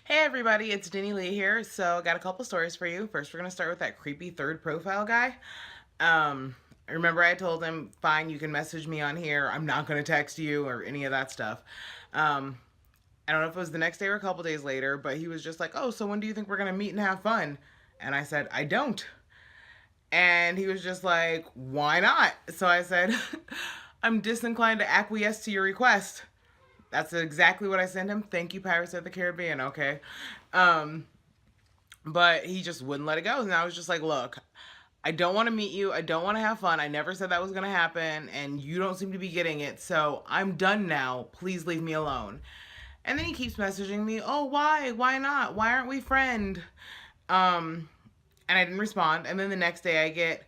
Hey everybody, it's Denny Lee here. So I got a couple stories for you. First, we're gonna start with that creepy third profile guy. Remember I told him, fine, you can message me on here. I'm not gonna text you or any of that stuff. Um, I don't know if it was the next day or a couple days later, but he was just like, oh, so when do you think we're gonna meet and have fun? And I said, I don't. And he was just like, why not? So I said, I'm disinclined to acquiesce to your request. That's exactly what I sent him. Thank you, Pirates of the Caribbean. Okay. Um, but he just wouldn't let it go. And I was just like, look, I don't want to meet you. I don't want to have fun. I never said that was going to happen. And you don't seem to be getting it. So I'm done now. Please leave me alone. And then he keeps messaging me, oh, why? Why not? Why aren't we friend? Um, and I didn't respond. And then the next day I get,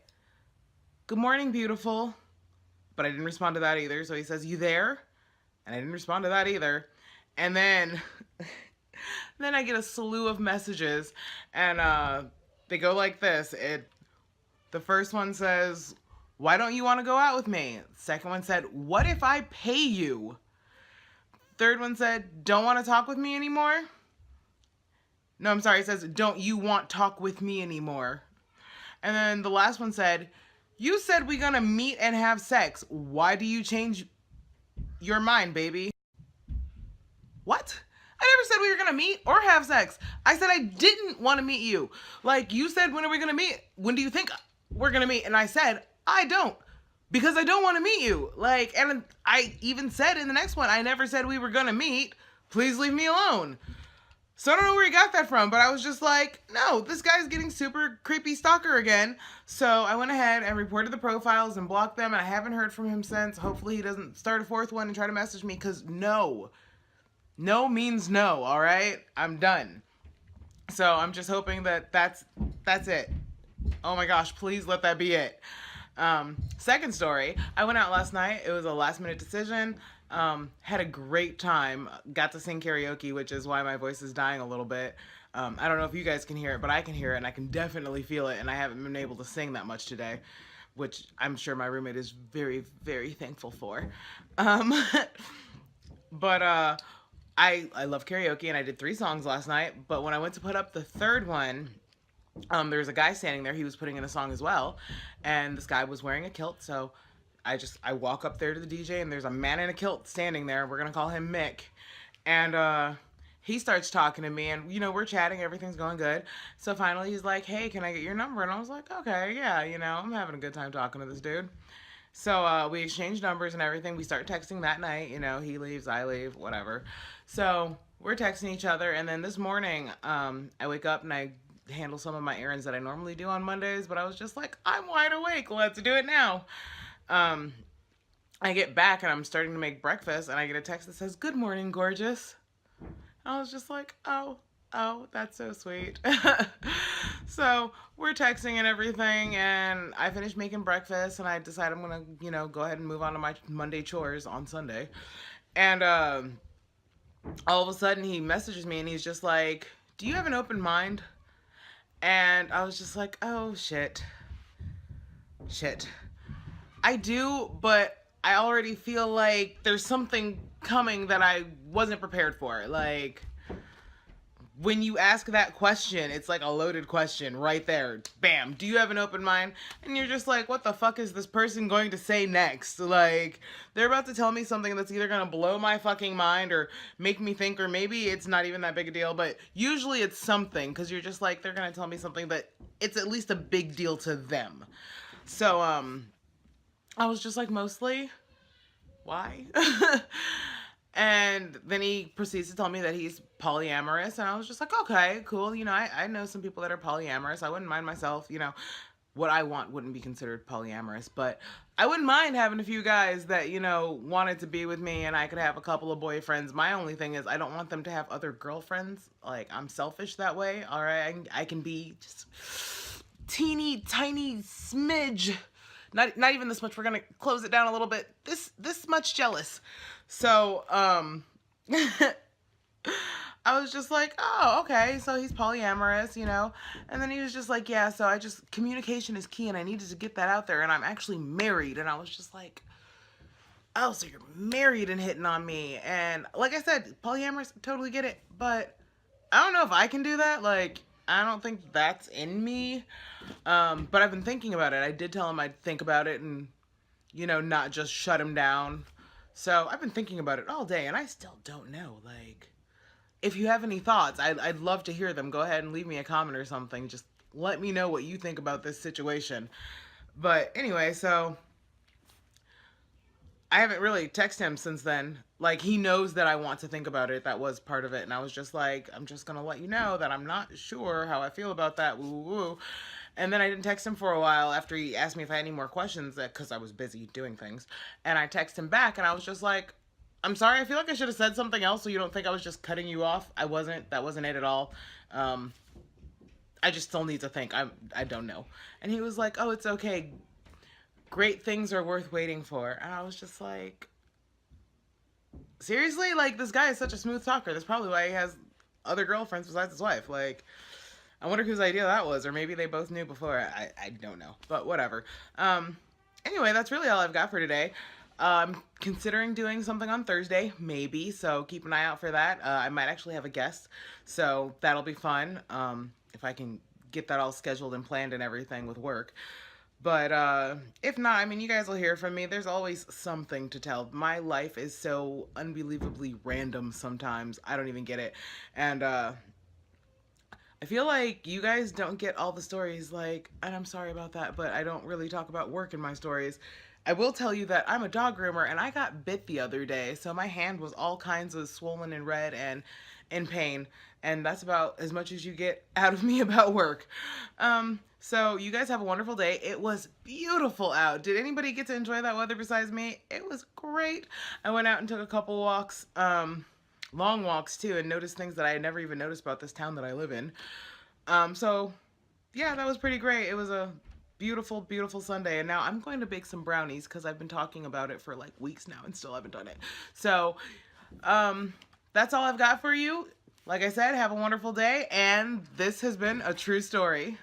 good morning, beautiful. But I didn't respond to that either. So he says, you there? And I didn't respond to that either. And then then I get a slew of messages, and they go like this. The first one says, why don't you want to go out with me? Second one said, what if I pay you? Third one said, don't want to talk with me anymore? No, I'm sorry. It says, don't you want talk with me anymore? And then the last one said, you said we gonna meet and have sex. Why do you change your mind, baby? What? I never said we were gonna meet or have sex. I said I didn't want to meet you. Like, you said, when are we gonna meet? When do you think we're gonna meet? And I said, I don't. Because I don't want to meet you. Like, and I even said in the next one, I never said we were gonna meet. Please leave me alone. So I don't know where he got that from, but I was just like, no, this guy's getting super creepy stalker again. So I went ahead and reported the profiles and blocked them, and I haven't heard from him since. Hopefully he doesn't start a fourth one and try to message me, because no. No means no, all right? I'm done. So I'm just hoping that that's it. Oh my gosh, please let that be it. Second story, I went out last night. It was a last minute decision. Had a great time. Got to sing karaoke, which is why my voice is dying a little bit. I don't know if you guys can hear it, but I can hear it and I can definitely feel it. And I haven't been able to sing that much today, which I'm sure my roommate is very, very thankful for. Um, but I love karaoke, and I did 3 songs last night. But when I went to put up the third one, there was a guy standing there. He was putting in a song as well, and this guy was wearing a kilt. So I walk up there to the DJ, and there's a man in a kilt standing there. We're gonna call him Mick, and he starts talking to me, and we're chatting. Everything's going good. So finally, he's like, "Hey, can I get your number?" And I was like, "Okay, yeah, I'm having a good time talking to this dude." So we exchanged numbers and everything. We start texting that night. He leaves, I leave, whatever. So we're texting each other. And then this morning, I wake up and I handle some of my errands that I normally do on Mondays. But I was just like, I'm wide awake. Let's do it now. Um, I get back and I'm starting to make breakfast. And I get a text that says, good morning, gorgeous. I was just like, oh, that's so sweet. So we're texting and everything, and I finished making breakfast, and I decide I'm gonna, go ahead and move on to my Monday chores on Sunday. And all of a sudden, he messages me, and he's just like, "Do you have an open mind?" And I was just like, "Oh shit. I do, but I already feel like there's something coming that I wasn't prepared for. Like, when you ask that question, it's like a loaded question right there. Bam. Do you have an open mind? And you're just like, what the fuck is this person going to say next? Like, they're about to tell me something that's either going to blow my fucking mind or make me think, or maybe it's not even that big a deal, but usually it's something, because you're just like, they're going to tell me something that it's at least a big deal to them. So, I was just like, mostly, why? And then he proceeds to tell me that he's polyamorous. And I was just like, okay, cool. I know some people that are polyamorous. I wouldn't mind myself, what I want wouldn't be considered polyamorous. But I wouldn't mind having a few guys that, wanted to be with me, and I could have a couple of boyfriends. My only thing is I don't want them to have other girlfriends. Like, I'm selfish that way. All right. I can be just teeny tiny smidge. Not even this much. We're gonna close it down a little bit. This much jealous. So I was just like, oh, okay, so he's polyamorous, and then he was just like, yeah, so communication is key, and I needed to get that out there, and I'm actually married. And I was just like, oh, so you're married and hitting on me. And like I said, polyamorous, totally get it, but I don't know if I can do that. Like, I don't think that's in me. But I've been thinking about it. I did tell him I'd think about it and, not just shut him down. So I've been thinking about it all day, and I still don't know. Like, if you have any thoughts, I'd love to hear them. Go ahead and leave me a comment or something. Just let me know what you think about this situation. But anyway, so I haven't really texted him since then. Like, he knows that I want to think about it. That was part of it. And I was just like, I'm just going to let you know that I'm not sure how I feel about that. Woo, woo, woo. And then I didn't text him for a while after he asked me if I had any more questions, because I was busy doing things. And I texted him back, and I was just like, I'm sorry. I feel like I should have said something else so you don't think I was just cutting you off. I wasn't. That wasn't it at all. I just still need to think. I don't know. And he was like, oh, it's okay. Great things are worth waiting for. And I was just like, seriously? Like, this guy is such a smooth talker. That's probably why he has other girlfriends besides his wife. Like, I wonder whose idea that was, or maybe they both knew before. I don't know, but whatever. Anyway, that's really all I've got for today. I'm considering doing something on Thursday, maybe, so keep an eye out for that. I might actually have a guest, so that'll be fun, if I can get that all scheduled and planned and everything with work. But if not, I mean, you guys will hear from me. There's always something to tell. My life is so unbelievably random sometimes. I don't even get it. And I feel like you guys don't get all the stories, like, and I'm sorry about that, but I don't really talk about work in my stories. I will tell you that I'm a dog groomer, and I got bit the other day, so my hand was all kinds of swollen and red and in pain, and that's about as much as you get out of me about work. So you guys have a wonderful day. It was beautiful out. Did anybody get to enjoy that weather besides me? It was great. I went out and took a couple walks, long walks too, and noticed things that I had never even noticed about this town that I live in. So yeah, that was pretty great. It was a beautiful, beautiful Sunday, and now I'm going to bake some brownies because I've been talking about it for like weeks now and still haven't done it. So that's all I've got for you. Like I said, have a wonderful day, and this has been a true story.